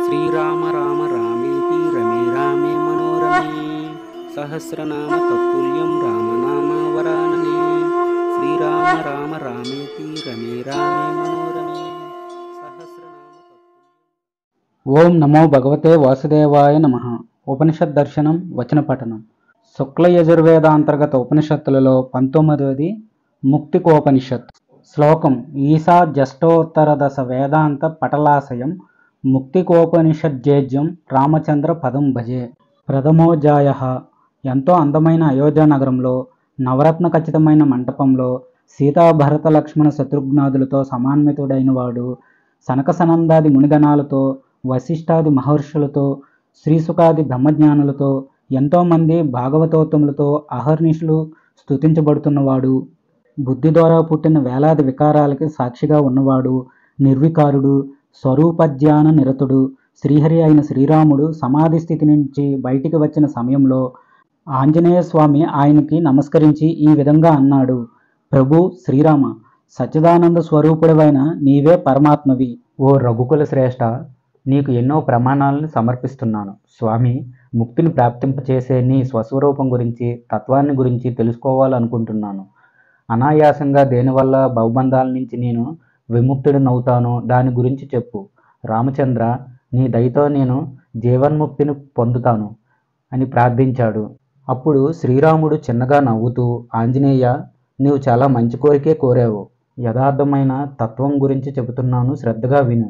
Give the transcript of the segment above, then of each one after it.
శ్రీరామ రామ రామేతి రమే రామే మనోరమే సహస్రనామ తత్తుల్యం రామనామ వరాననే శ్రీరామ రామ రామేతి రమే రామే మనోరమే సహస్రనామ తత్తుల్యం. ఓం నమో భగవతే వాసుదేవాయ నమః. ఉపనిషత్ దర్శనం వచన పఠనం. శుక్ల యజుర్వేదాంతర్గత ఉపనిషత్తులలో 19వది ముక్తికోపనిషత్. శ్లోకం ఈశా జష్టోత్తరదశ వేదాంత పటలాశయం ముక్తికోపనిషజ్జేజ్యం రామచంద్ర పదం భజే. ప్రథమోధ్యాయ. ఎంతో అందమైన అయోధ్య నగరంలో నవరత్న ఖచ్చితమైన మంటపంలో సీతా భరత లక్ష్మణ శత్రుఘ్నాదులతో సమాన్వితుడైన వాడు సనక సనందాది మునిగణాలతో వశిష్ఠాది మహర్షులతో శ్రీసుకాది బ్రహ్మజ్ఞానులతో ఎంతోమంది భాగవతోత్తములతో అహర్నిశలు స్తుతించబడుతున్నవాడు, బుద్ధి ద్వారా పుట్టిన వేలాది వికారాలకి సాక్షిగా ఉన్నవాడు, నిర్వికారుడు, స్వరూపజ్ఞాన నిరతుడు శ్రీహరి అయిన శ్రీరాముడు సమాధి స్థితి నుంచి బయటికి వచ్చిన సమయంలో ఆంజనేయ స్వామి ఆయనకి నమస్కరించి ఈ విధంగా అన్నాడు: ప్రభు శ్రీరామ, సచ్చిదానంద స్వరూపుడవైన నీవే పరమాత్మవి. ఓ రఘుకుల శ్రేష్ఠ, నీకు ఎన్నో ప్రమాణాలను సమర్పిస్తున్నాను. స్వామి, ముక్తిని ప్రాప్తింపచేసే నీ స్వస్వరూపం గురించి, తత్వాన్ని గురించి తెలుసుకోవాలనుకుంటున్నాను. అనాయాసంగా దేనివల్ల భవబంధాల నుంచి నేను విముక్తుడినవుతానో దాని గురించి చెప్పు. రామచంద్ర, నీ దయతో నేను జీవన్ముక్తిని పొందుతాను అని ప్రార్థించాడు. అప్పుడు శ్రీరాముడు చిన్నగా నవ్వుతూ, ఆంజనేయ, నీవు చాలా మంచి కోరికే కోరావు. యథార్థమైన తత్వం గురించి చెబుతున్నాను, శ్రద్ధగా విను.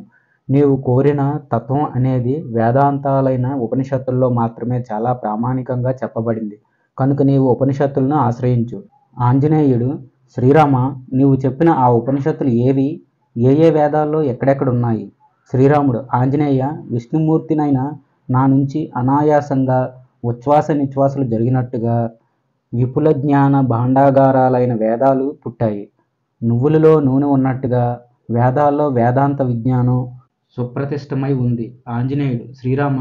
నీవు కోరిన తత్వం అనేది వేదాంతాలైన ఉపనిషత్తుల్లో మాత్రమే చాలా ప్రామాణికంగా చెప్పబడింది. కనుక నీవు ఉపనిషత్తులను ఆశ్రయించు. ఆంజనేయుడు, శ్రీరామ, నీవు చెప్పిన ఆ ఉపనిషత్తులు ఏవి? ఏ ఏ వేదాల్లో ఎక్కడెక్కడున్నాయి? శ్రీరాముడు, ఆంజనేయ, విష్ణుమూర్తినైన నా నుంచి అనాయాసంగా ఉచ్ఛ్వాస నిశ్వాసలు జరిగినట్టుగా విపుల జ్ఞాన భాండాగారాలైన వేదాలు పుట్టాయి. నువ్వులలో నూనె ఉన్నట్టుగా వేదాల్లో వేదాంత విజ్ఞానం సుప్రతిష్టమై ఉంది. ఆంజనేయుడు, శ్రీరామ,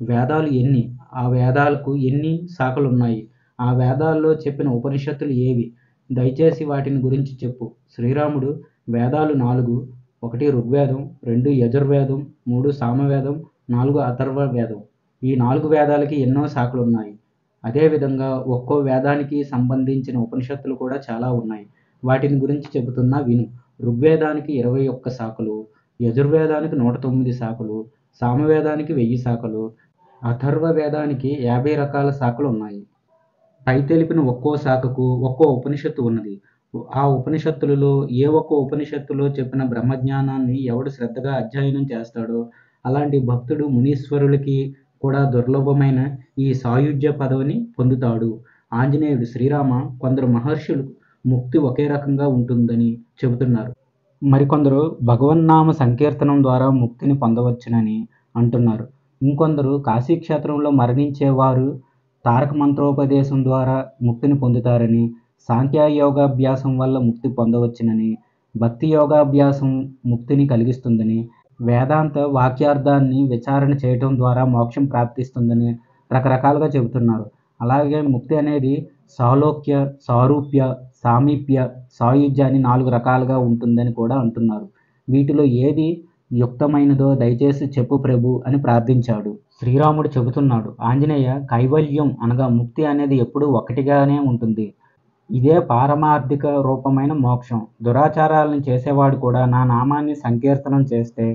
వేదాలు ఎన్ని? ఆ వేదాలకు ఎన్ని శాఖలున్నాయి? ఆ వేదాల్లో చెప్పిన ఉపనిషత్తులు ఏవి? దయచేసి వాటిని గురించి చెప్పు. శ్రీరాముడు, వేదాలు 4: 1 ఋగ్వేదం, 2 యజుర్వేదం, 3 సామవేదం, 4 అథర్వ వేదం. ఈ 4 వేదాలకి ఎన్నో శాఖలున్నాయి. అదేవిధంగా ఒక్కో వేదానికి సంబంధించిన ఉపనిషత్తులు కూడా చాలా ఉన్నాయి. వాటిని గురించి చెబుతున్నా విను. ఋగ్వేదానికి 21 శాఖలు, యజుర్వేదానికి 109 శాఖలు, సామవేదానికి 1000 శాఖలు, అథర్వ వేదానికి 50 రకాల శాఖలు ఉన్నాయి. పై తెలిపిన ఒక్కో శాఖకు ఒక్కో ఉపనిషత్తు ఉన్నది. ఆ ఉపనిషత్తులలో ఏ ఒక్క ఉపనిషత్తులో చెప్పిన బ్రహ్మజ్ఞానాన్ని ఎవడు శ్రద్ధగా అధ్యయనం చేస్తాడో అలాంటి భక్తుడు మునీశ్వరులకి కూడా దుర్లభమైన ఈ సాయుజ్య పదవిని పొందుతాడు. ఆంజనేయుడు, శ్రీరామ, కొందరు మహర్షులు ముక్తి ఒకే రకంగా ఉంటుందని చెబుతున్నారు. మరికొందరు భగవన్నామ సంకీర్తనం ద్వారా ముక్తిని పొందవచ్చునని అంటున్నారు. ఇంకొందరు కాశీక్షేత్రంలో మరణించేవారు తారక మంత్రోపదేశం ద్వారా ముక్తిని పొందుతారని, సాంఖ్యయోగాభ్యాసం వల్ల ముక్తి పొందవచ్చునని, భక్తి యోగాభ్యాసం ముక్తిని కలిగిస్తుందని, వేదాంత వాక్యార్థాన్ని విచారణ చేయటం ద్వారా మోక్షం ప్రాప్తిస్తుందని రకరకాలుగా చెబుతున్నారు. అలాగే ముక్తి అనేది సాలోక్య, సారూప్య, సామీప్య, సాయుజ్య అని 4 రకాలుగా ఉంటుందని కూడా అంటున్నారు. వీటిలో ఏది యుక్తమైనదో దయచేసి చెప్పు ప్రభు అని ప్రార్థించాడు. శ్రీరాముడు చెబుతున్నాడు, ఆంజనేయ, కైవల్యం అనగా ముక్తి అనేది ఎప్పుడూ ఒకటిగానే ఉంటుంది. ఇదే పారమార్థిక రూపమైన మోక్షం. దురాచారాలను చేసేవాడు కూడా నా నామాన్ని సంకీర్తనం చేస్తే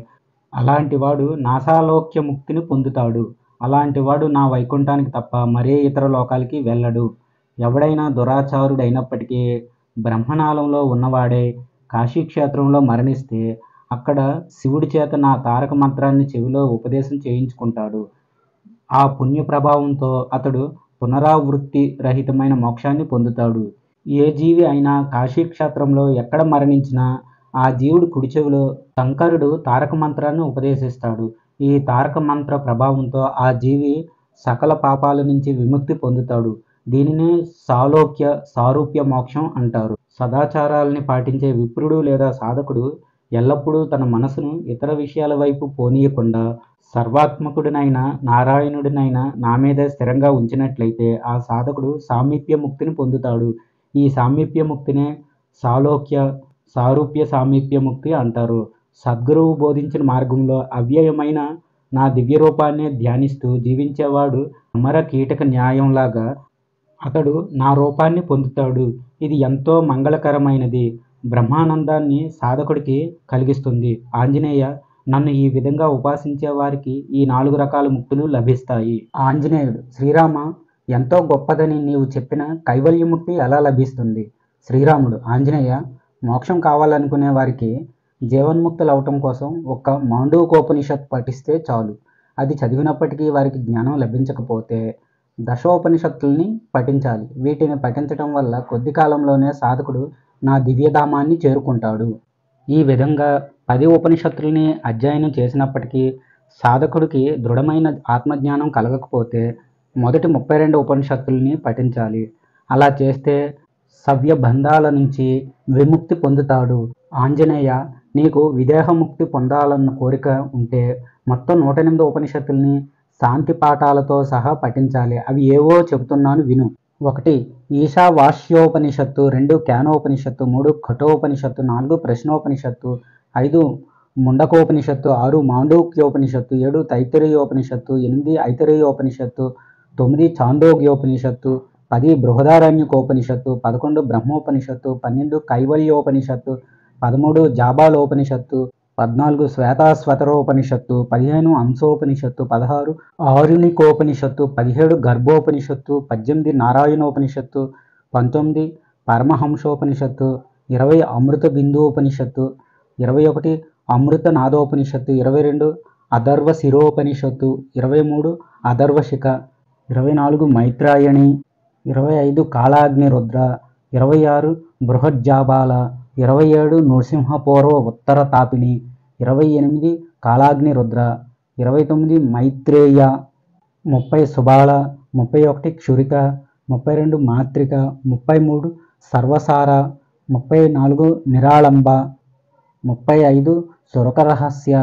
అలాంటి వాడు నాసాలోక్య ముక్తిని పొందుతాడు. అలాంటి వాడు నా వైకుంఠానికి తప్ప మరే ఇతర లోకాలకి వెళ్ళడు. ఎవడైనా దురాచారుడైనప్పటికీ బ్రహ్మనాళంలో ఉన్నవాడే కాశీక్షేత్రంలో మరణిస్తే అక్కడ శివుడి చేత నా తారక మంత్రాన్ని చెవిలో ఉపదేశం చేయించుకుంటాడు. ఆ పుణ్య ప్రభావంతో అతడు పునరావృత్తి రహితమైన మోక్షాన్ని పొందుతాడు. ఏ జీవి అయినా కాశీక్షేత్రంలో ఎక్కడ మరణించినా ఆ జీవుడు కుడి చెవిలో శంకరుడు తారక మంత్రాన్ని ఉపదేశిస్తాడు. ఈ తారక మంత్ర ప్రభావంతో ఆ జీవి సకల పాపాల నుంచి విముక్తి పొందుతాడు. దీనినే సాలోక్య, సారూప్య మోక్షం అంటారు. సదాచారాలని పాటించే విప్రుడు లేదా సాధకుడు ఎల్లప్పుడూ తన మనసును ఇతర విషయాల వైపు పోనీయకుండా సర్వాత్మకుడినైన నారాయణుడినైన నా మీదే స్థిరంగా ఉంచినట్లయితే ఆ సాధకుడు సామీప్య ముక్తిని పొందుతాడు. ఈ సామీప్య ముక్తినే సాలోక్య, సారూప్య సామీప్య ముక్తి అంటారు. సద్గురువు బోధించిన మార్గంలో అవ్యయమైన నా దివ్య రూపాన్నే ధ్యానిస్తూ జీవించేవాడు అమర కీటక న్యాయంలాగా అతడు నా రూపాన్ని పొందుతాడు. ఇది ఎంతో మంగళకరమైనది, బ్రహ్మానందాన్ని సాధకుడికి కలిగిస్తుంది. ఆంజనేయ, నన్ను ఈ విధంగా ఉపాసించే వారికి ఈ 4 రకాల ముక్తులు లభిస్తాయి. ఆంజనేయుడు: శ్రీరామ, ఎంతో గొప్పదని నీవు చెప్పిన కైవల్యముక్తి ఎలా లభిస్తుంది? శ్రీరాముడు: ఆంజనేయ, మోక్షం కావాలనుకునే వారికి జీవన్ముక్తులు అవటం కోసం ఒక్క మాండూకోపనిషత్ పఠిస్తే చాలు. అది చదివినప్పటికీ వారికి జ్ఞానం లభించకపోతే దశోపనిషత్తుల్ని పఠించాలి. వీటిని పఠించటం వల్ల కొద్ది కాలంలోనే సాధకుడు నా దివ్యధామాన్ని చేరుకుంటాడు. ఈ విధంగా 10 ఉపనిషత్తుల్ని అధ్యయనం చేసినప్పటికీ సాధకుడికి దృఢమైన ఆత్మజ్ఞానం కలగకపోతే మొదటి 32 ఉపనిషత్తుల్ని పఠించాలి. అలా చేస్తే సవ్య బంధాల నుంచి విముక్తి పొందుతాడు. ఆంజనేయ, నీకు విదేహముక్తి పొందాలన్న కోరిక ఉంటే మొత్తం 108 ఉపనిషత్తుల్ని శాంతి పాఠాలతో సహా పఠించాలి. అవి ఏవో చెబుతున్నాను విను. 1 ఈశావాస్యోపనిషత్తు, 2 కేనోపనిషత్తు, 3 కఠోపనిషత్తు, 4 ప్రశ్నోపనిషత్తు, 5 ముండకోపనిషత్తు, 6 మాండూక్యోపనిషత్తు, 7 తైత్తరీయోపనిషత్తు, 8 ఐతరేయోపనిషత్తు, 9 ఛాందోగ్యోపనిషత్తు, 10 బృహదారణ్యకోపనిషత్తు, 11 బ్రహ్మోపనిషత్తు, 12 కైవల్యోపనిషత్తు, 13 జాబాలోపనిషత్తు, 14 శ్వేతాశ్వతరోపనిషత్తు, 15 అంశోపనిషత్తు, 16 ఆరుణికోపనిషత్తు, 17 గర్భోపనిషత్తు, 18 నారాయణోపనిషత్తు, 19 పరమహంసోపనిషత్తు, 20 అమృత బిందూపనిషత్తు, 21 అమృతనాదోపనిషత్తు, 22 అథర్వ శిరోపనిషత్తు, 23 అథర్వశిఖ, 24 మైత్రాయణి, 25 కాలాగ్ని రుద్ర, 26 బృహజ్జాబాల, 27 నృసింహపూర్వ ఉత్తర తాపిని, 28 కాలాగ్ని రుద్ర, 29 మైత్రేయ, 30 సుబాల, 31 క్షురిక, 32 మాత్రిక, 33 సర్వసార, 34 నిరాళంబ, 35 సురకరహస్య,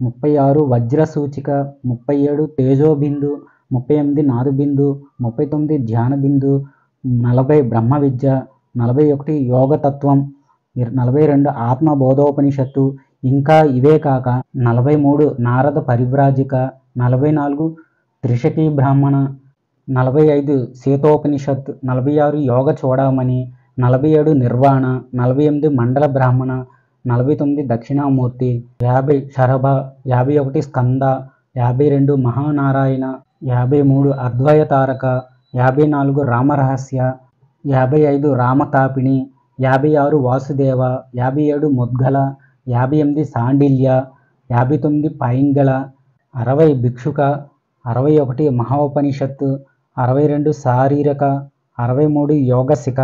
36 వజ్రసూచిక, 37 తేజోబిందు, 38 నాదబిందు, 39 ధ్యానబిందు, 40 బ్రహ్మ విద్య, 41 యోగతత్వం, 42 ఆత్మబోధోపనిషత్తు. ఇంకా ఇవే కాక 43 నారద పరివ్రాజిక, 44 త్రిశకీ బ్రాహ్మణ, 45 సీతోపనిషత్, 46 యోగ చూడామణి, 47 నిర్వాణ, 48 మండల బ్రాహ్మణ, 49 దక్షిణామూర్తి, 50 శరభ, 51 స్కంద, 52 మహానారాయణ, 53 అద్వయతారక, 54 రామరహస్య, 55 రామతాపిణి, 56 వాసుదేవ, 57 ముద్గల, 58 సాండిల్య, 59 పైంగళ, 60 భిక్షుక, 61 మహోపనిషత్తు, 62 శారీరక, 63 యోగశిఖ,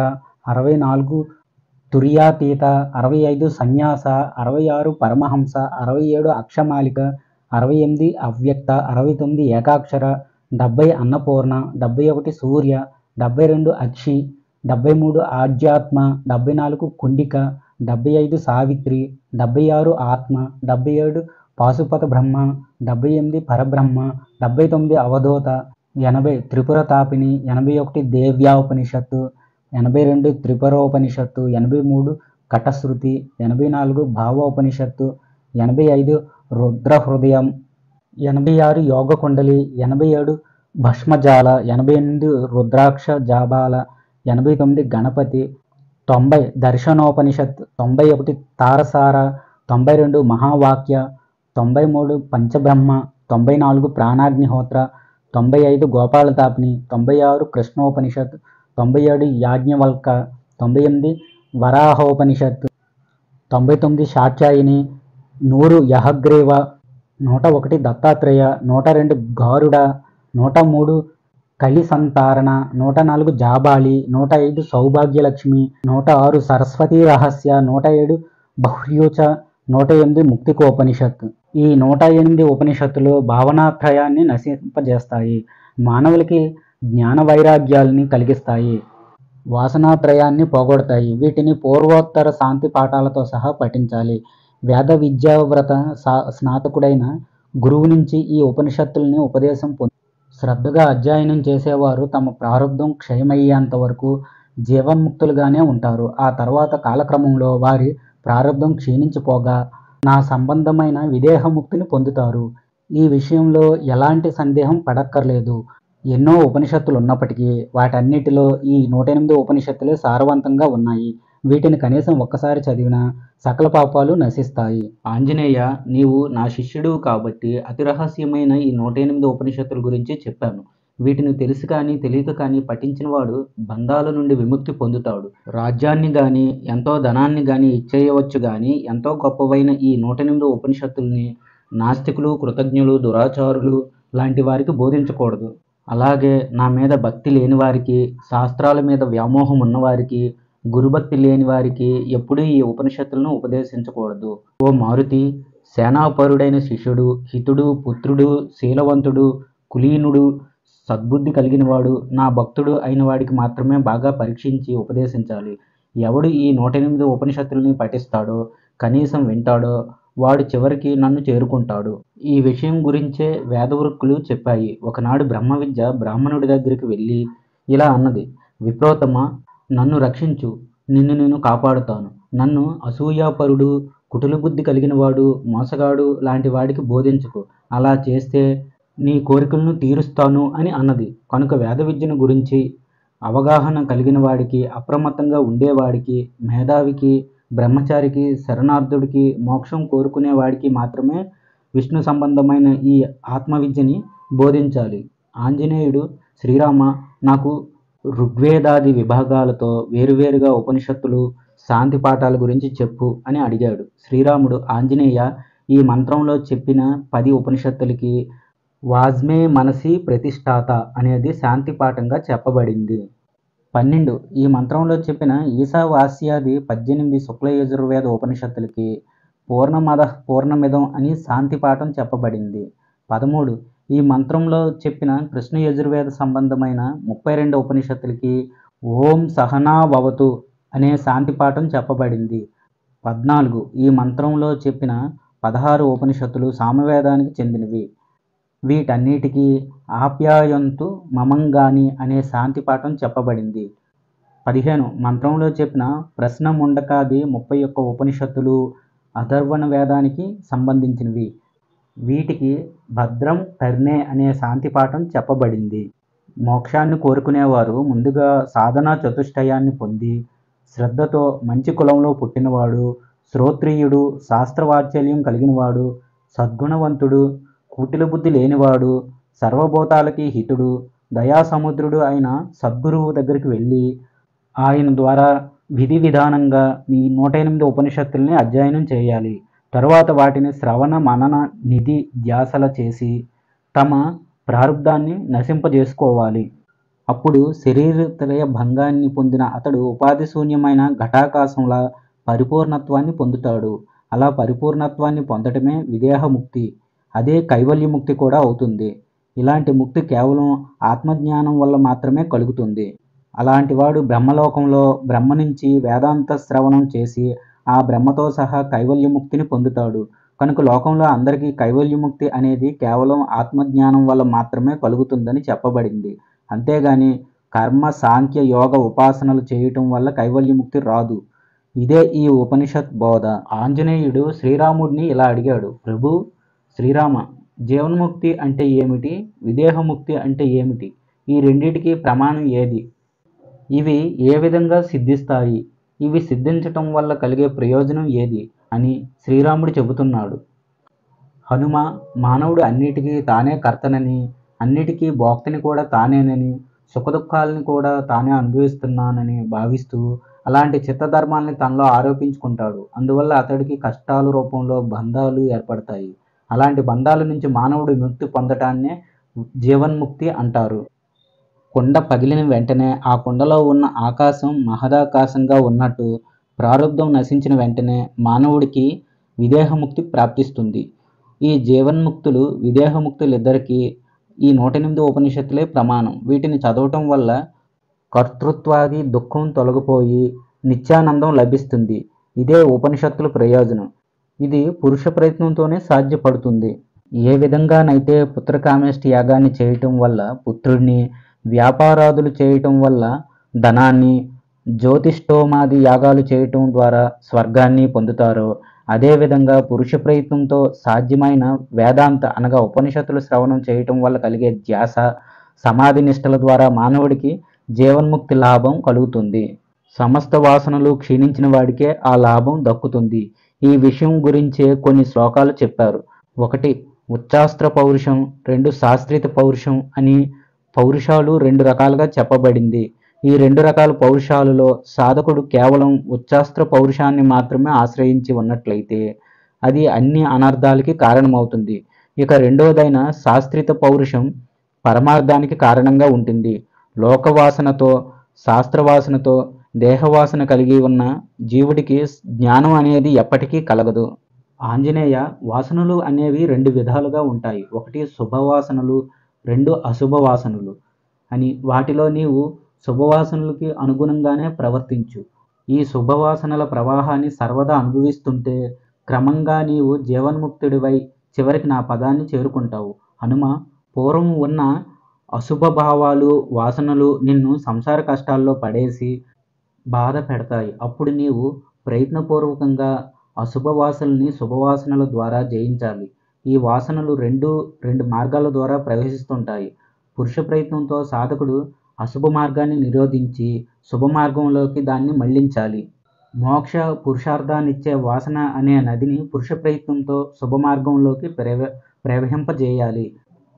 64 తుర్యాతీత, 65 సన్యాస, 66 పరమహంస, 67 అక్షమాలిక, 68 అవ్యక్త, 69 ఏకాక్షర, 70 అన్నపూర్ణ, 71 సూర్య, 72 అక్షి, 73 ఆధ్యాత్మ, 74 కుండిక, 75 సావిత్రి, 76 ఆత్మ, 77 పాశుపత బ్రహ్మ, 78 పరబ్రహ్మ, 79 అవధూత, 80 త్రిపుర తాపిని, 81 దేవ్యాపనిషత్తు, 82 త్రిపురోపనిషత్తు, 83 కటశ్రుతి, 84 భావోపనిషత్తు, 85 రుద్రహృదయం, 86 యోగకుండలి, 87 భస్మజాల, 88 రుద్రాక్ష జాబాల, 89 గణపతి, 90 దర్శనోపనిషత్, 91 తారసార, 92 మహావాక్య, 93 పంచబ్రహ్మ, 94 ప్రాణాగ్నిహోత్ర, 95 గోపాలతాపిని, 96 కృష్ణోపనిషత్, 97 యాజ్ఞవల్క, 98 వరాహోపనిషత్, 99 శాక్యాయిని, 100 యహగ్రీవ, 101 దత్తాత్రేయ, 102 గారుడ, 103 కలిసంతారణ, 104 జాబాలి, 105 సౌభాగ్యలక్ష్మి, 106 సరస్వతీ రహస్య, 107 బహ్ర్యూచ, 108 ముక్తికోపనిషత్. ఈ 108 ఉపనిషత్తులు భావనాత్రయాన్ని నశింపజేస్తాయి, మానవులకి జ్ఞాన వైరాగ్యాల్ని కలిగిస్తాయి, వాసనాత్రయాన్ని పోగొడతాయి. వీటిని పూర్వోత్తర శాంతి పాఠాలతో సహా పఠించాలి. వేద విద్యావ్రత స్నాతకుడైన గురువు నుంచి ఈ ఉపనిషత్తుల్ని ఉపదేశం పొంది శ్రద్ధగా అధ్యయనం చేసేవారు తమ ప్రారంధం క్షయమయ్యేంత వరకు జీవన్ముక్తులుగానే ఉంటారు. ఆ తర్వాత కాలక్రమంలో వారి ప్రారంధం క్షీణించిపోగా నా సంబంధమైన విదేహముక్తిని పొందుతారు. ఈ విషయంలో ఎలాంటి సందేహం పడక్కర్లేదు. ఎన్నో ఉపనిషత్తులు ఉన్నప్పటికీ వాటన్నిటిలో ఈ 108 ఉపనిషత్తులే సారవంతంగా ఉన్నాయి. వీటిని కనీసం ఒక్కసారి చదివినా సకల పాపాలు నశిస్తాయి. ఆంజనేయ, నీవు నా శిష్యుడు కాబట్టి అతి రహస్యమైన ఈ 108 ఉపనిషత్తుల గురించి చెప్పాను. వీటిని తెలిసి కానీ తెలియక కానీ పఠించినవాడు బంధాల నుండి విముక్తి పొందుతాడు. రాజ్యాన్ని గాని ఎంతో ధనాన్ని గాని ఇచ్చేయవచ్చు గాని ఎంతో గొప్పవైన ఈ 108 ఉపనిషత్తుల్ని నాస్తికులు, కృతజ్ఞులు, దురాచారులు లాంటి వారికి బోధించకూడదు. అలాగే నా మీద భక్తి లేని వారికి, శాస్త్రాల మీద వ్యామోహం ఉన్నవారికి, గురుభక్తి లేని వారికి ఎప్పుడూ ఈ ఉపనిషత్తులను ఉపదేశించకూడదు. ఓ మారుతి, సేనాపరుడైన శిష్యుడు, హితుడు, పుత్రుడు, శీలవంతుడు, కులీనుడు, సద్బుద్ధి కలిగినవాడు, నా భక్తుడు అయిన వాడికి మాత్రమే బాగా పరీక్షించి ఉపదేశించాలి. ఎవడు ఈ 108 ఉపనిషత్తుల్ని పఠిస్తాడో, కనీసం వింటాడో వాడు చివరికి నన్ను చేరుకుంటాడు. ఈ విషయం గురించే వేదవృక్కులు చెప్పాయి. ఒకనాడు బ్రహ్మ విద్య బ్రాహ్మణుడి దగ్గరికి వెళ్ళి ఇలా అన్నది: విప్రోత్తమ, నన్ను రక్షించు, నిన్ను నేను కాపాడుతాను. నన్ను అసూయాపరుడు, కుటిల బుద్ధి కలిగినవాడు, మోసగాడు లాంటి వాడికి బోధించకు. అలా చేస్తే నీ కోరికలను తీరుస్తాను అని అన్నది. కనుక వేద విద్యను గురించి అవగాహన కలిగిన వాడికి, అప్రమత్తంగా ఉండేవాడికి, మేధావికి, బ్రహ్మచారికి, శరణార్థుడికి, మోక్షం కోరుకునేవాడికి మాత్రమే విష్ణు సంబంధమైన ఈ ఆత్మవిద్యని బోధించాలి. ఆంజనేయుడు, శ్రీరామ, నాకు ఋగ్వేదాది విభాగాలతో వేరువేరుగా ఉపనిషత్తులు, శాంతి పాఠాల గురించి చెప్పు అని అడిగాడు. శ్రీరాముడు, ఆంజనేయ, ఈ మంత్రంలో చెప్పిన 10 ఉపనిషత్తులకి వాజ్మే మనసి ప్రతిష్ఠాత అనేది శాంతి పాఠంగా చెప్పబడింది. 12 ఈ మంత్రంలో చెప్పిన ఈశావాస్యాది 18 శుక్ల యజుర్వేద ఉపనిషత్తులకి పూర్ణమద పూర్ణమిదం అని శాంతి పాఠం చెప్పబడింది. 13 ఈ మంత్రంలో చెప్పిన కృష్ణ యజుర్వేద సంబంధమైన 32 ఉపనిషత్తులకి ఓం సహనావవతు అనే శాంతి పాఠం చెప్పబడింది. 14 ఈ మంత్రంలో చెప్పిన 16 ఉపనిషత్తులు సామవేదానికి చెందినవి. వీటన్నిటికీ ఆప్యాయంతు మమంగాని అనే శాంతి పాఠం చెప్పబడింది. 15 మంత్రంలో చెప్పిన ప్రశ్న ముండకాది 31 ఉపనిషత్తులు అథర్వణ వేదానికి సంబంధించినవి. వీటికి భద్రం కర్ణే అనే శాంతి పాఠం చెప్పబడింది. మోక్షాన్ని కోరుకునేవారు ముందుగా సాధనా చతుష్టయాన్ని పొంది శ్రద్ధతో మంచి కులంలో పుట్టినవాడు, శ్రోత్రియుడు, శాస్త్రవాత్సల్యం కలిగినవాడు, సద్గుణవంతుడు, కుటిల బుద్ధి లేనివాడు, సర్వభూతాలకి హితుడు, దయాసముద్రుడు అయిన సద్గురువు దగ్గరికి వెళ్ళి ఆయన ద్వారా విధి విధానంగా ఈ 108 ఉపనిషత్తుల్ని అధ్యయనం చేయాలి. తరువాత వాటిని శ్రవణ మనన నిధి ధ్యాసల చేసి తమ ప్రారంధాన్ని నశింపజేసుకోవాలి. అప్పుడు శరీరత్రయ భంగాన్ని పొందిన అతడు ఉపాధి శూన్యమైన ఘటాకాశంలా పరిపూర్ణత్వాన్ని పొందుతాడు. అలా పరిపూర్ణత్వాన్ని పొందటమే విదేహముక్తి. అదే కైవల్యముక్తి కూడా అవుతుంది. ఇలాంటి ముక్తి కేవలం ఆత్మజ్ఞానం వల్ల మాత్రమే కలుగుతుంది. అలాంటి వాడు బ్రహ్మలోకంలో బ్రహ్మ నుంచి వేదాంత శ్రవణం చేసి ఆ బ్రహ్మతో సహా కైవల్యముక్తిని పొందుతాడు. కనుక లోకంలో అందరికీ కైవల్యముక్తి అనేది కేవలం ఆత్మజ్ఞానం వల్ల మాత్రమే కలుగుతుందని చెప్పబడింది. అంతేగాని కర్మ, సాంఖ్య, యోగ ఉపాసనలు చేయటం వల్ల కైవల్యముక్తి రాదు. ఇదే ఈ ఉపనిషత్ బోధ. ఆంజనేయుడు శ్రీరాముడిని ఇలా అడిగాడు: ప్రభు శ్రీరామ, జీవన్ముక్తి అంటే ఏమిటి? విదేహముక్తి అంటే ఏమిటి? ఈ రెండిటికి ప్రమాణం ఏది? ఇవి ఏ విధంగా సిద్ధిస్తాయి? ఇవి సిద్ధించటం వల్ల కలిగే ప్రయోజనం ఏది అని శ్రీరాముడు చెబుతున్నాడు. హనుమ, మానవుడు అన్నిటికీ తానే కర్తనని, అన్నిటికీ భోక్తని కూడా తానేనని, సుఖదుఖాలని కూడా తానే అనుభవిస్తున్నానని భావిస్తూ అలాంటి చిత్తధర్మాల్ని తనలో ఆరోపించుకుంటాడు. అందువల్ల అతడికి కష్టాల రూపంలో బంధాలు ఏర్పడతాయి. అలాంటి బంధాల నుంచి మానవుడు విముక్తి పొందటాన్నే జీవన్ముక్తి అంటారు. కుండ పగిలిన వెంటనే ఆ కుండలో ఉన్న ఆకాశం మహదాకాశంగా ఉన్నట్టు ప్రారబ్ధం నశించిన వెంటనే మానవుడికి విదేహముక్తి ప్రాప్తిస్తుంది. ఈ జీవన్ముక్తులు, విదేహముక్తులిద్దరికీ ఈ 108 ఉపనిషత్తులే ప్రమాణం. వీటిని చదవటం వల్ల కర్తృత్వాది దుఃఖం తొలగిపోయి నిత్యానందం లభిస్తుంది. ఇదే ఉపనిషత్తుల ప్రయోజనం. ఇది పురుష ప్రయత్నంతోనే సాధ్యపడుతుంది. ఏ విధంగానైతే పుత్రకామేష్టి యాగాన్ని చేయటం వల్ల పుత్రుడిని, వ్యాపారాదులు చేయటం వల్ల ధనాన్ని, జ్యోతిష్టోమాది యాగాలు చేయటం ద్వారా స్వర్గాన్ని పొందుతారో అదేవిధంగా పురుష ప్రయత్నంతో సాధ్యమైన వేదాంత అనగా ఉపనిషత్తులు శ్రవణం చేయటం వల్ల కలిగే ధ్యాస సమాధి నిష్టల ద్వారా మానవుడికి జీవన్ముక్తి లాభం కలుగుతుంది. సమస్త వాసనలు క్షీణించిన వాడికే ఆ లాభం దక్కుతుంది. ఈ విషయం గురించే కొన్ని శ్లోకాలు చెప్పారు. 1 ఉచ్చాస్త్ర పౌరుషం, 2 శాస్త్రిత పౌరుషం అని పౌరుషాలు 2 రకాలుగా చెప్పబడింది. ఈ 2 రకాల పౌరుషాలలో సాధకుడు కేవలం ఉచ్చాస్త్ర పౌరుషాన్ని మాత్రమే ఆశ్రయించి ఉన్నట్లయితే అది అన్ని అనర్థాలకి కారణమవుతుంది. ఇక రెండవదైన శాస్త్రిత పౌరుషం పరమార్థానికి కారణంగా ఉంటుంది. లోకవాసనతో శాస్త్రవాసనతో దేహవాసన కలిగి ఉన్న జీవుడికి జ్ఞానం అనేది ఎప్పటికీ కలగదు. ఆంజనేయ, వాసనలు అనేవి 2 విధాలుగా ఉంటాయి. 1 శుభవాసనలు, 2 అశుభవాసనలు అని. వాటిలో నీవు శుభవాసనలకి అనుగుణంగానే ప్రవర్తించు. ఈ శుభవాసనల ప్రవాహాన్ని సర్వదా అనుభవిస్తుంటే క్రమంగా నీవు జీవన్ముక్తుడివై చివరికి నా పదాన్ని చేరుకుంటావు. హనుమ, పూర్వం ఉన్న అశుభ భావాలు వాసనలు నిన్ను సంసార కష్టాల్లో పడేసి బాధ పెడతాయి. అప్పుడు నీవు ప్రయత్నపూర్వకంగా అశుభ వాసనల్ని శుభవాసనల ద్వారా జయించాలి. ఈ వాసనలు రెండు మార్గాల ద్వారా ప్రవేశిస్తుంటాయి. పురుష ప్రయత్నంతో సాధకుడు అశుభ మార్గాన్ని నిరోధించి శుభ మార్గంలోకి దాన్ని మళ్లించాలి. మోక్ష పురుషార్థాన్నిచ్చే వాసన అనే నదిని పురుష ప్రయత్నంతో శుభ మార్గంలోకి ప్రవహింపజేయాలి.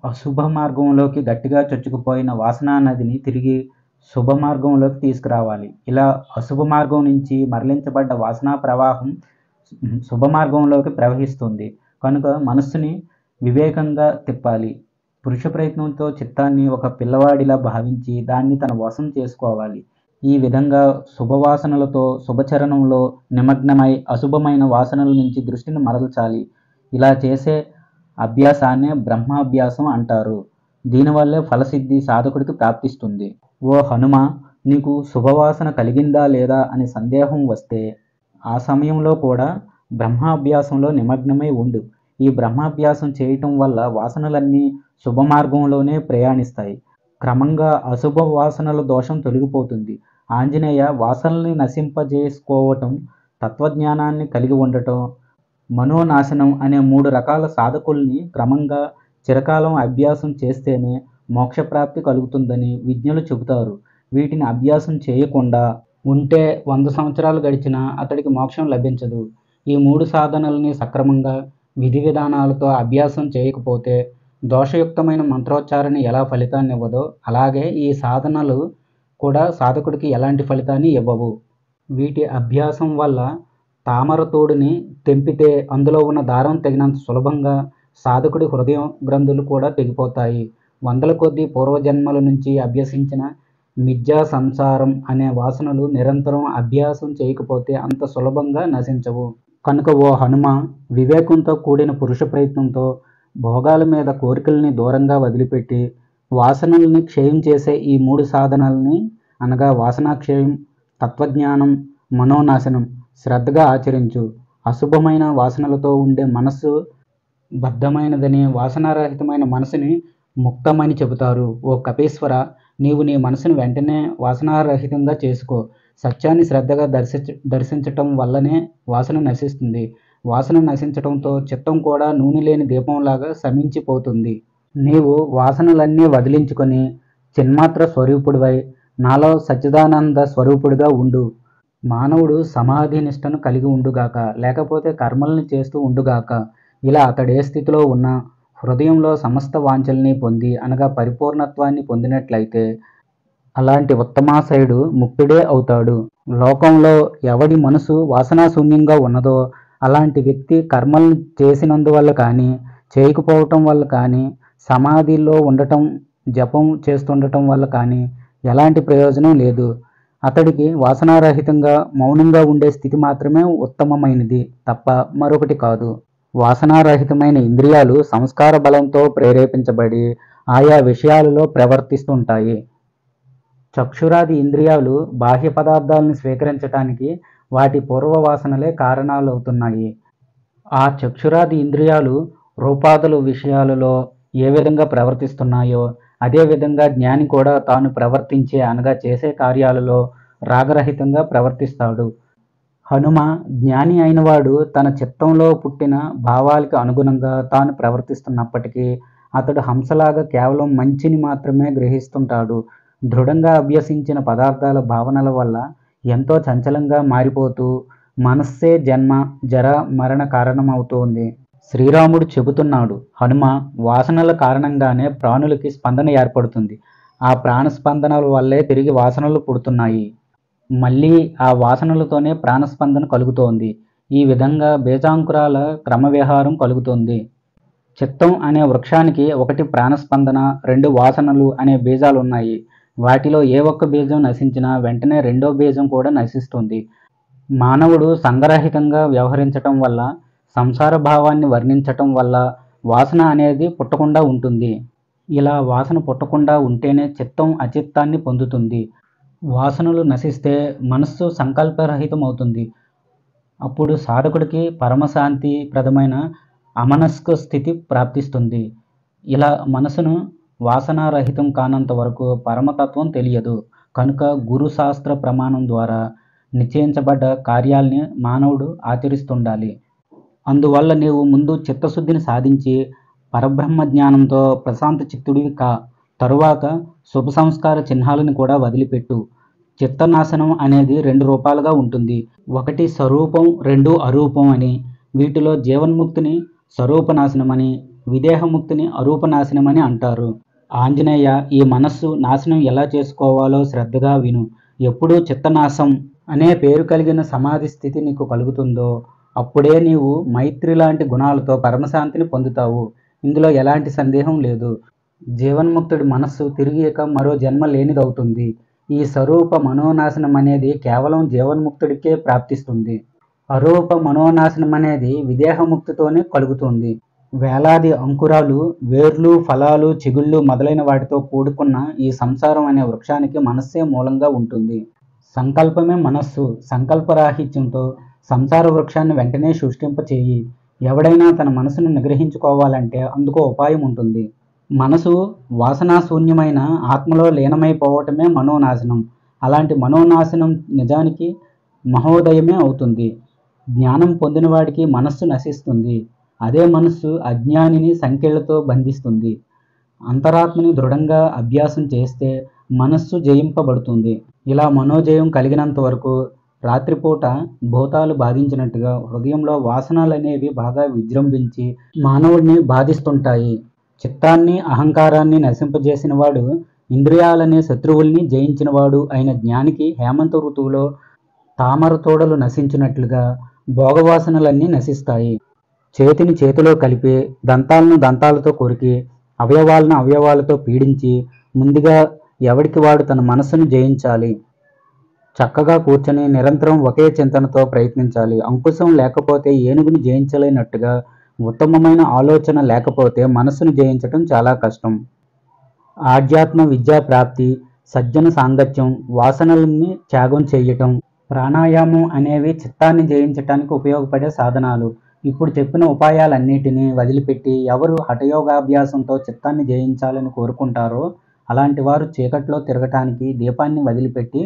అశుభ మార్గంలోకి గట్టిగా చొచ్చుకుపోయిన వాసనా నదిని తిరిగి శుభ మార్గంలోకి తీసుకురావాలి. ఇలా అశుభ మార్గం నుంచి మరలించబడ్డ వాసనా ప్రవాహం శుభ మార్గంలోకి ప్రవహిస్తుంది. కనుక మనస్సుని వివేకంగా తిప్పాలి. పురుష ప్రయత్నంతో చిత్తాన్ని ఒక పిల్లవాడిలా భావించి దాన్ని తన వశం చేసుకోవాలి. ఈ విధంగా శుభవాసనలతో శుభచరణంలో నిమగ్నమై అశుభమైన వాసనల నుంచి దృష్టిని మరల్చాలి. ఇలా చేసే అభ్యాసాన్నే బ్రహ్మాభ్యాసం అంటారు. దీనివల్లే ఫలసిద్ధి సాధకుడికి ప్రాప్తిస్తుంది. ఓ హనుమ, నీకు శుభవాసన కలిగిందా లేదా అని సందేహం వస్తే ఆ సమయంలో కూడా బ్రహ్మాభ్యాసంలో నిమగ్నమై ఉండు. ఈ బ్రహ్మాభ్యాసం చేయటం వల్ల వాసనలన్నీ శుభ మార్గంలోనే ప్రయాణిస్తాయి. క్రమంగా అశుభ వాసనల దోషం తొలగిపోతుంది. ఆంజనేయ, వాసనల్ని నశింపజేసుకోవటం, తత్వజ్ఞానాన్ని కలిగి ఉండటం, మనోనాశనం అనే 3 రకాల సాధకుల్ని క్రమంగా చిరకాలం అభ్యాసం చేస్తేనే మోక్షప్రాప్తి కలుగుతుందని విజ్ఞులు చెబుతారు. వీటిని అభ్యాసం చేయకుండా ఉంటే 100 సంవత్సరాలు గడిచినా అతడికి మోక్షం లభించదు. ఈ 3 సాధనల్ని సక్రమంగా విధి విధానాలతో అభ్యాసం చేయకపోతే దోషయుక్తమైన మంత్రోచ్చారణ ఎలా ఫలితాన్ని ఇవ్వదో అలాగే ఈ సాధనలు కూడా సాధకుడికి ఎలాంటి ఫలితాన్ని ఇవ్వవు. వీటి అభ్యాసం వల్ల తామర తోడుని తెంపితే అందులో ఉన్న దారం తెగినంత సులభంగా సాధకుడి హృదయం గ్రంథులు కూడా తెగిపోతాయి. 100ల కొద్దీ పూర్వజన్మల నుంచి అభ్యసించిన మిథ్యా సంసారం అనే వాసనలు నిరంతరం అభ్యాసం చేయకపోతే అంత సులభంగా నశించవు. కనుక ఓ హనుమ, వివేకంతో కూడిన పురుష ప్రయత్నంతో భోగాల మీద కోరికల్ని దూరంగా వదిలిపెట్టి వాసనల్ని క్షయం చేసే ఈ 3 సాధనల్ని అనగా వాసనాక్షయం, తత్వజ్ఞానం, మనోనాశనం శ్రద్ధగా ఆచరించు. అశుభమైన వాసనలతో ఉండే మనస్సు బద్ధమైనదని, వాసనారహితమైన మనసుని ముక్తమని చెబుతారు. ఓ కపీశ్వర, నీవు నీ మనసును వెంటనే వాసనారహితంగా చేసుకో. సత్యాన్ని శ్రద్ధగా దర్శించటం వల్లనే వాసన నశిస్తుంది. వాసన నశించటంతో చిత్తం కూడా నూనె లేని దీపంలాగా శమించిపోతుంది. నీవు వాసనలన్నీ వదిలించుకొని చిన్మాత్ర స్వరూపుడివై నాలో సచ్చిదానంద స్వరూపుడిగా ఉండు. మానవుడు సమాధి నిష్టను కలిగి ఉండుగాక, లేకపోతే కర్మల్ని చేస్తూ ఉండుగాక. ఇలా అతడే స్థితిలో ఉన్న హృదయంలో సమస్త వాంఛల్ని పొంది అనగా పరిపూర్ణత్వాన్ని పొందినట్లయితే అలాంటి ఉత్తమాశయుడు ముక్తుడే అవుతాడు. లోకంలో ఎవడి మనసు వాసనాశూన్యంగా ఉన్నదో అలాంటి వ్యక్తి కర్మలను చేసినందువల్ల కానీ చేయకపోవటం వల్ల కానీ సమాధిలో ఉండటం జపం చేస్తుండటం వల్ల కానీ ఎలాంటి ప్రయోజనం లేదు. అతడికి వాసనారహితంగా మౌనంగా ఉండే స్థితి మాత్రమే ఉత్తమమైనది తప్ప మరొకటి కాదు. వాసనారహితమైన ఇంద్రియాలు సంస్కార బలంతో ప్రేరేపించబడి ఆయా విషయాలలో ప్రవర్తిస్తుంటాయి. చక్షురాది ఇంద్రియాలు బాహ్య పదార్థాలను స్వీకరించటానికి వాటి పూర్వవాసనలే కారణాలవుతున్నాయి. ఆ చక్షురాది ఇంద్రియాలు రూపాదుల విషయాలలో ఏ విధంగా ప్రవర్తిస్తున్నాయో అదేవిధంగా జ్ఞాని కూడా తాను ప్రవర్తించే అనగా చేసే కార్యాలలో రాగరహితంగా ప్రవర్తిస్తాడు. హనుమ జ్ఞాని అయినవాడు తన చిత్తంలో పుట్టిన భావాలకు అనుగుణంగా తాను ప్రవర్తిస్తున్నప్పటికీ అతడు హంసలాగా కేవలం మంచిని మాత్రమే గ్రహిస్తుంటాడు. దృఢంగా అభ్యసించిన పదార్థాల భావనల వల్ల ఎంతో చంచలంగా మారిపోతూ మనస్సే జన్మ జర మరణ కారణమవుతోంది. శ్రీరాముడు చెబుతున్నాడు, హనుమ, వాసనల కారణంగానే ప్రాణులకి స్పందన ఏర్పడుతుంది. ఆ ప్రాణస్పందనల వల్లే తిరిగి వాసనలు పుడుతున్నాయి. మళ్ళీ ఆ వాసనలతోనే ప్రాణస్పందన కలుగుతోంది. ఈ విధంగా బీజాంకురాల క్రమవిహారం కలుగుతుంది. చిత్తం అనే వృక్షానికి ఒకటి ప్రాణస్పందన, రెండు వాసనలు అనే బీజాలున్నాయి. వాటిలో ఏ ఒక్క బీజం నశించినా వెంటనే రెండో బీజం కూడా నశిస్తుంది. మానవుడు సంఘరహితంగా వ్యవహరించటం వల్ల, సంసార భావాన్ని వర్ణించటం వల్ల వాసన అనేది పుట్టకుండా ఉంటుంది. ఇలా వాసన పుట్టకుండా ఉంటేనే చిత్తం అచిత్తాన్ని పొందుతుంది. వాసనలు నశిస్తే మనస్సు సంకల్పరహితమవుతుంది. అప్పుడు సాధకుడికి పరమశాంతిప్రదమైన అమనస్క స్థితి ప్రాప్తిస్తుంది. ఇలా మనసును వాసనారహితం కానంత వరకు పరమతత్వం తెలియదు. కనుక గురు శాస్త్ర ప్రమాణం ద్వారా నిశ్చయించబడ్డ కార్యాల్ని మానవుడు ఆచరిస్తుండాలి. అందువల్ల నీవు ముందు చిత్తశుద్ధిని సాధించి పరబ్రహ్మ జ్ఞానంతో ప్రశాంత చిత్తుడివి కా. తరువాత శుభ సంస్కార చిహ్నాలను కూడా వదిలిపెట్టు. చిత్తనాశనం అనేది రెండు రూపాలుగా ఉంటుంది. ఒకటి స్వరూపం, రెండు అరూపం అని. వీటిలో జీవన్ముక్తిని స్వరూపనాశనమని, విదేహముక్తిని అరూపనాశనమని అంటారు. ఆంజనేయ, ఈ మనస్సు నాశనం ఎలా చేసుకోవాలో శ్రద్ధగా విను. ఎప్పుడూ చిత్తనాశం అనే పేరు కలిగిన సమాధి స్థితి నీకు కలుగుతుందో అప్పుడే నీవు మైత్రి లాంటి గుణాలతో పరమశాంతిని పొందుతావు. ఇందులో ఎలాంటి సందేహం లేదు. జీవన్ముక్తుడి మనస్సు తిరిగి ఇక మరో జన్మ లేనిదవుతుంది. ఈ స్వరూప మనోనాశనం అనేది కేవలం జీవన్ముక్తుడికే ప్రాప్తిస్తుంది. అరూప మనోనాశనం అనేది విదేహముక్తితోనే కలుగుతుంది. వేలాది అంకురాలు, వేర్లు, ఫలాలు, చిగుళ్ళు మొదలైన వాటితో కూడుకున్న ఈ సంసారం అనే వృక్షానికి మనస్సే మూలంగా ఉంటుంది. సంకల్పమే మనస్సు. సంకల్పరాహిత్యంతో సంసార వృక్షాన్ని వెంటనే సృష్టింపచేయి. ఎవడైనా తన మనసును నిగ్రహించుకోవాలంటే అందుకో ఉపాయం ఉంటుంది. మనసు వాసనాశూన్యమైన ఆత్మలో లీనమైపోవటమే మనోనాశనం. అలాంటి మనోనాశనం నిజానికి మహోదయమే అవుతుంది. జ్ఞానం పొందినవాడికి మనస్సు నశిస్తుంది. అదే మనస్సు అజ్ఞానిని సంకెళ్లతో బంధిస్తుంది. అంతరాత్మని దృఢంగా అభ్యాసం చేస్తే మనస్సు జయింపబడుతుంది. ఇలా మనోజయం కలిగినంత వరకు రాత్రిపూట భూతాలు బాధించినట్టుగా హృదయంలో వాసనలనేవి బాగా విజృంభించి మానవుడిని బాధిస్తుంటాయి. చిత్తాన్ని, అహంకారాన్ని నశింపజేసినవాడు, ఇంద్రియాలనే శత్రువుల్ని జయించినవాడు అయిన జ్ఞానికి హేమంత ఋతువులో తామర తోడలు నశించినట్లుగా భోగవాసనలన్నీ నశిస్తాయి. చేతిని చేతిలో కలిపి, దంతాలను దంతాలతో కొరికి, అవయవాలను అవయవాలతో పీడించి ముందుగా ఎవడికి వాడు తన మనస్సును జయించాలి. చక్కగా కూర్చొని నిరంతరం ఒకే చింతనతో ప్రయత్నించాలి. అంకుశం లేకపోతే ఏనుగుని జయించలేనట్టుగా ఉత్తమమైన ఆలోచన లేకపోతే మనస్సును జయించటం చాలా కష్టం. ఆధ్యాత్మ విద్యా ప్రాప్తి, సజ్జన సాంగత్యం, వాసనల్ని త్యాగం చేయటం, ప్రాణాయామం అనేవి చిత్తాన్ని జయించటానికి ఉపయోగపడే సాధనాలు. ఇప్పుడు చెప్పిన ఉపాయాలన్నిటినీ వదిలిపెట్టి ఎవరు హఠయోగాభ్యాసంతో చిత్తాన్ని జయించాలని కోరుకుంటారో అలాంటి వారు చీకట్లో తిరగటానికి దీపాన్ని వదిలిపెట్టి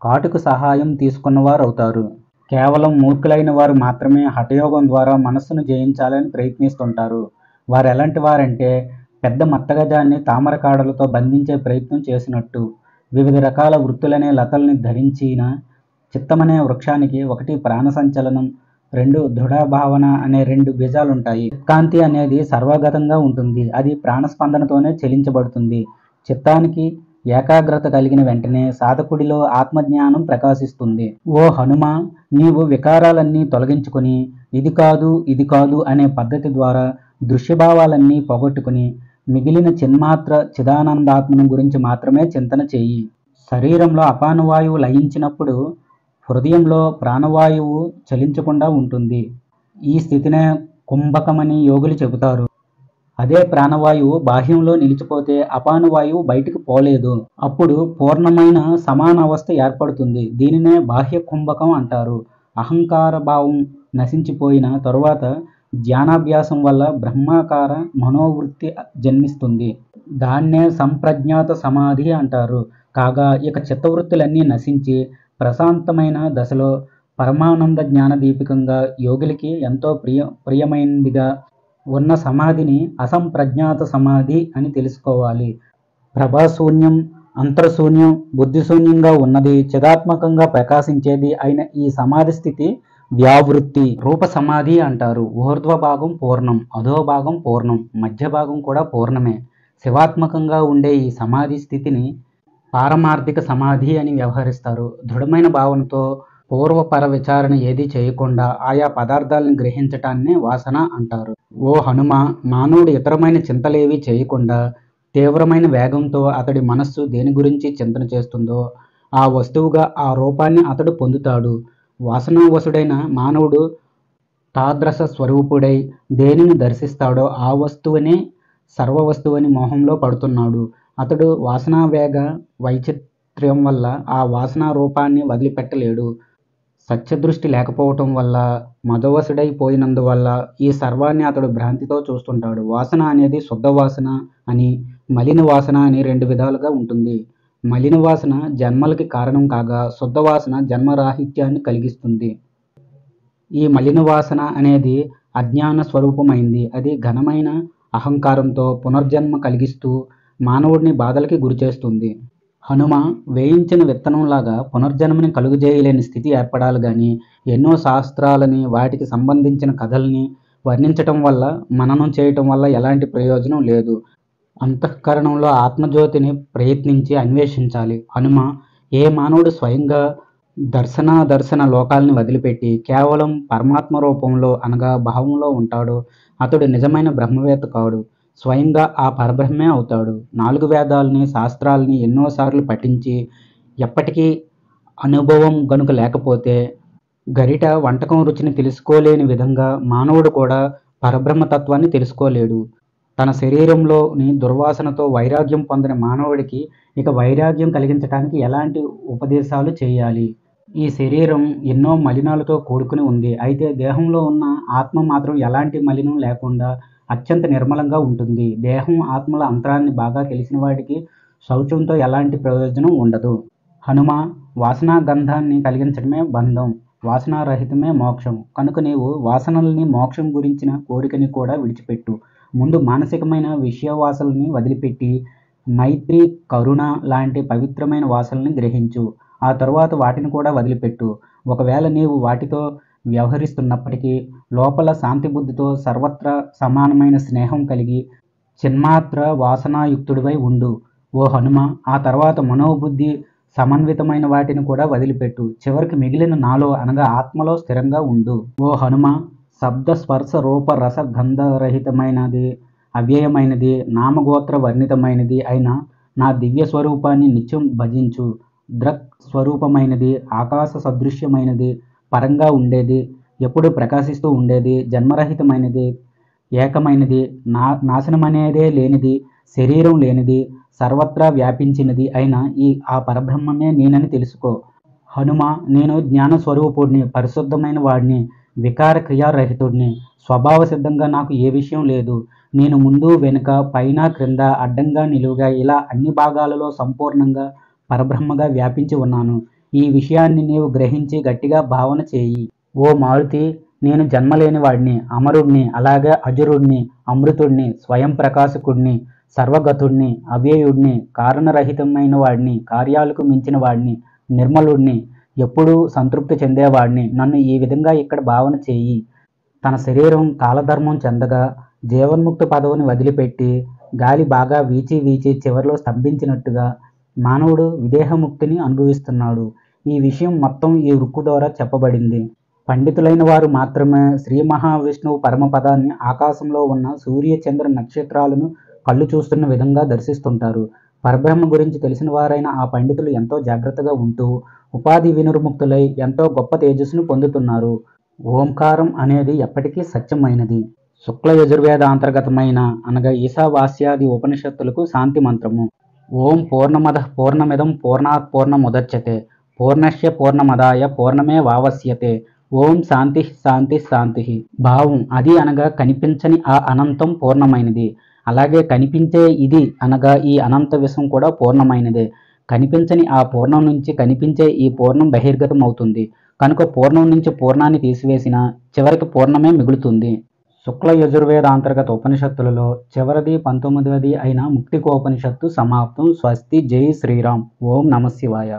కాటుకు సహాయం తీసుకున్నవారు అవుతారు. కేవలం మూర్ఖులైన వారు మాత్రమే హఠయోగం ద్వారా మనస్సును జయించాలని ప్రయత్నిస్తుంటారు. వారు ఎలాంటి వారంటే పెద్ద మత్తగజాన్ని తామర కాడలతో బంధించే ప్రయత్నం చేసినట్టు. వివిధ రకాల వృత్తులనే లతల్ని ధరించిన చిత్తమనే వృక్షానికి ఒకటి ప్రాణ సంచలనం, రెండు దృఢభావన అనే రెండు బీజాలుంటాయి. చిత్కాంతి అనేది సర్వగతంగా ఉంటుంది. అది ప్రాణస్పందనతోనే చెలించబడుతుంది. చిత్తానికి ఏకాగ్రత కలిగిన వెంటనే సాధకుడిలో ఆత్మజ్ఞానం ప్రకాశిస్తుంది. ఓ హనుమ, నీవు వికారాలన్నీ తొలగించుకొని ఇది కాదు ఇది కాదు అనే పద్ధతి ద్వారా దృశ్యభావాలన్నీ పోగొట్టుకుని మిగిలిన చిన్మాత్ర చిదానందాత్మను గురించి మాత్రమే చింతన చెయ్యి. శరీరంలో అపానవాయువు లయించినప్పుడు హృదయంలో ప్రాణవాయువు చలించకుండా ఉంటుంది. ఈ స్థితినే కుంభకమని యోగులు చెబుతారు. అదే ప్రాణవాయువు బాహ్యంలో నిలిచిపోతే అపానవాయువు బయటికి పోలేదు. అప్పుడు పూర్ణమైన సమాన అవస్థ ఏర్పడుతుంది. దీనినే బాహ్య కుంభకం అంటారు. అహంకార భావం నశించిపోయిన తరువాత ధ్యానాభ్యాసం వల్ల బ్రహ్మాకార మనోవృత్తి జన్మిస్తుంది. దాన్నే సంప్రజ్ఞాత సమాధి అంటారు. కాగా ఇక చిత్తవృత్తులన్నీ నశించి ప్రశాంతమైన దశలో పరమానంద జ్ఞాన దీపికంగా యోగులకి ఎంతో ప్రియమైనదిగా ఉన్న సమాధిని అసంప్రజ్ఞాత సమాధి అని తెలుసుకోవాలి. ప్రభాశూన్యం, అంతరశూన్యం, బుద్ధిశూన్యంగా ఉన్నది, చిదాత్మకంగా ప్రకాశించేది అయిన ఈ సమాధి స్థితి వ్యావృత్తి రూప సమాధి అంటారు. ఊర్ధ్వ భాగం పూర్ణం, అధో భాగం పూర్ణం, మధ్య భాగం కూడా పూర్ణమే. శివాత్మకంగా ఉండే ఈ సమాధి స్థితిని పారమార్థిక సమాధి అని వ్యవహరిస్తారు. దృఢమైన భావనతో పూర్వపర విచారణ ఏదీ చేయకుండా ఆయా పదార్థాలను గ్రహించటాన్నే వాసన అంటారు. ఓ హనుమ, మానవుడు ఇతరమైన చింతలేవీ చేయకుండా తీవ్రమైన వేగంతో అతడి మనస్సు దేని గురించి చింతన చేస్తుందో ఆ వస్తువుగా ఆ రూపాన్ని అతడు పొందుతాడు. వాసనావశుడైన మానవుడు తాద్రస స్వరూపుడై దేనిని దర్శిస్తాడో ఆ వస్తువునే సర్వ వస్తువని మోహంలో పడుతున్నాడు. అతడు వాసనావేగ వైచిత్ర్యం వల్ల ఆ వాసనా రూపాన్ని వదిలిపెట్టలేడు. సత్యదృష్టి లేకపోవటం వల్ల, మదవశుడైపోయినందువల్ల ఈ సర్వాన్ని అతడు భ్రాంతితో చూస్తుంటాడు. వాసన అనేది శుద్ధ వాసన అని, మలిన వాసన అని రెండు విధాలుగా ఉంటుంది. మలిన వాసన జన్మలకి కారణం కాగా, శుద్ధ వాసన జన్మరాహిత్యాన్ని కలిగిస్తుంది. ఈ మలిన వాసన అనేది అజ్ఞాన స్వరూపమైంది. అది ఘనమైన అహంకారంతో పునర్జన్మ కలిగిస్తూ మానవుడిని బాధలకి గురిచేస్తుంది. హనుమ, వేయించిన విత్తనంలాగా పునర్జన్మని కలుగజేయలేని స్థితి ఏర్పడాలి గాని ఎన్నో శాస్త్రాలని, వాటికి సంబంధించిన కథల్ని వర్ణించటం వల్ల, మననం చేయటం వల్ల ఎలాంటి ప్రయోజనం లేదు. అంతఃకరణంలో ఆత్మజ్యోతిని ప్రయత్నించి అన్వేషించాలి. హనుమ, ఏ మానవుడు స్వయంగా దర్శన లోకాల్ని వదిలిపెట్టి కేవలం పరమాత్మ రూపంలో అనగా భావంలో ఉంటాడో అతడు నిజమైన బ్రహ్మవేత్త కాడు. స్వయంగా ఆ పరబ్రహ్మే అవుతాడు. 4 వేదాలని, శాస్త్రాలని ఎన్నోసార్లు పఠించి ఎప్పటికీ అనుభవం గనుక లేకపోతే గరిట వంటకం రుచిని తెలుసుకోలేని విధంగా మానవుడు కూడా పరబ్రహ్మతత్వాన్ని తెలుసుకోలేడు. తన శరీరంలోని దుర్వాసనతో వైరాగ్యం పొందిన మానవుడికి ఇక వైరాగ్యం కలిగించడానికి ఎలాంటి ఉపదేశాలు చేయాలి? ఈ శరీరం ఎన్నో మలినాలతో కూడుకుని ఉంది. అయితే దేహంలో ఉన్న ఆత్మ మాత్రం ఎలాంటి మలినం లేకుండా అత్యంత నిర్మలంగా ఉంటుంది. దేహం, ఆత్మల అంతరాన్ని బాగా తెలిసిన వాడికి శౌచంతో ఎలాంటి ప్రయోజనం ఉండదు. హనుమ, వాసనా గంధాన్ని కలిగించడమే బంధం, వాసనారహితమే మోక్షం. కనుక నీవు వాసనల్ని, మోక్షం గురించిన కోరికని కూడా విడిచిపెట్టు. ముందు మానసికమైన విషయవాసనల్ని వదిలిపెట్టి మైత్రి, కరుణ లాంటి పవిత్రమైన వాసనల్ని గ్రహించు. ఆ తరువాత వాటిని కూడా వదిలిపెట్టు. ఒకవేళ నీవు వాటితో వ్యవహరిస్తున్నప్పటికీ లోపల శాంతిబుద్ధితో సర్వత్రా సమానమైన స్నేహం కలిగి చిన్మాత్ర వాసనాయుక్తుడివై ఉండు. ఓ హనుమ, ఆ తర్వాత మనోబుద్ధి సమన్వితమైన వాటిని కూడా వదిలిపెట్టు. చివరికి మిగిలిన నాలో అనగా ఆత్మలో స్థిరంగా ఉండు. ఓ హనుమ, శబ్ద, స్పర్శ, రూప, రస, గంధరహితమైనది, అవ్యయమైనది, నామగోత్ర వర్ణితమైనది అయిన నా దివ్య స్వరూపాన్ని నిత్యం భజించు. దృక్ స్వరూపమైనది, ఆకాశ సదృశ్యమైనది, పరంగా ఉండేది, ఎప్పుడు ప్రకాశిస్తూ ఉండేది, జన్మరహితమైనది, ఏకమైనది, నాశనమనేదే లేనిది, శరీరం లేనిది, సర్వత్రా వ్యాపించినది అయిన ఆ పరబ్రహ్మమే నేనని తెలుసుకో. హనుమ, నేను జ్ఞాన స్వరూపుడిని, పరిశుద్ధమైన వాడిని, వికార క్రియారహితుడిని. స్వభావ సిద్ధంగా నాకు ఏ విషయం లేదు. నేను ముందు, వెనుక, పైన, క్రింద, అడ్డంగా, నిలువుగా ఇలా అన్ని భాగాలలో సంపూర్ణంగా పరబ్రహ్మగా వ్యాపించి ఉన్నాను. ఈ విషయాన్ని నీవు గ్రహించి గట్టిగా భావన చేయి. ఓ మారుతి, నేను జన్మలేని వాడిని, అమరుడిని, అలాగే అజరుడిని, అమృతుడిని, స్వయం ప్రకాశకుడిని, సర్వగతుడిని, అవ్యయుడిని, కారణరహితమైన వాడిని, కార్యాలకు మించిన వాడిని, నిర్మలుడిని, ఎప్పుడూ సంతృప్తి చెందేవాడిని. నన్ను ఈ విధంగా ఇక్కడ భావన చేయి. తన శరీరం కాలధర్మం చెందగా జీవన్ముక్త పదవిని వదిలిపెట్టి గాలి బాగా వీచి వీచి చివరిలో స్తంభించినట్టుగా మానవుడు విదేహముక్తిని అనుభవిస్తున్నాడు. ఈ విషయం మొత్తం ఈ రుక్కు ద్వారా చెప్పబడింది. పండితులైన వారు మాత్రమే శ్రీ మహావిష్ణువు పరమపదాన్ని ఆకాశంలో ఉన్న సూర్య, చంద్ర, నక్షత్రాలను కళ్ళు చూస్తున్న విధంగా దర్శిస్తుంటారు. పరబ్రహ్మ గురించి తెలిసిన వారైన ఆ పండితులు ఎంతో జాగ్రత్తగా ఉంటూ ఉపాధి వినిర్ముక్తులై ఎంతో గొప్ప తేజస్సును పొందుతున్నారు. ఓంకారం అనేది ఎప్పటికీ సత్యమైనది. శుక్ల యజుర్వేద అంతర్గతమైన అనగా ఈశావాస్యాది ఉపనిషత్తులకు శాంతి మంత్రము. ఓం పూర్ణమదః పూర్ణమిదం పూర్ణాత్ పూర్ణముదచ్యతే పూర్ణస్య పూర్ణమదాయ పూర్ణమేవావస్యతే. ఓం శాంతి శాంతి శాంతి. భావం అది అనగా కనిపించని ఆ అనంతం పూర్ణమైనది. అలాగే కనిపించే ఇది అనగా ఈ అనంత విశ్వం కూడా పూర్ణమైనదే. కనిపించని ఆ పూర్ణం నుంచి కనిపించే ఈ పూర్ణం బహిర్గతం అవుతుంది. కనుక పూర్ణం నుంచి పూర్ణాన్ని తీసివేసిన చివరికి పూర్ణమే మిగులుతుంది. శుక్ల యజుర్వేద అంతర్గత ఉపనిషత్తులలో చివరిది 19వది అయిన ముక్తికోపనిషత్తు సమాప్తం. స్వస్తి. జై శ్రీరామ్. ఓం నమ శివాయ.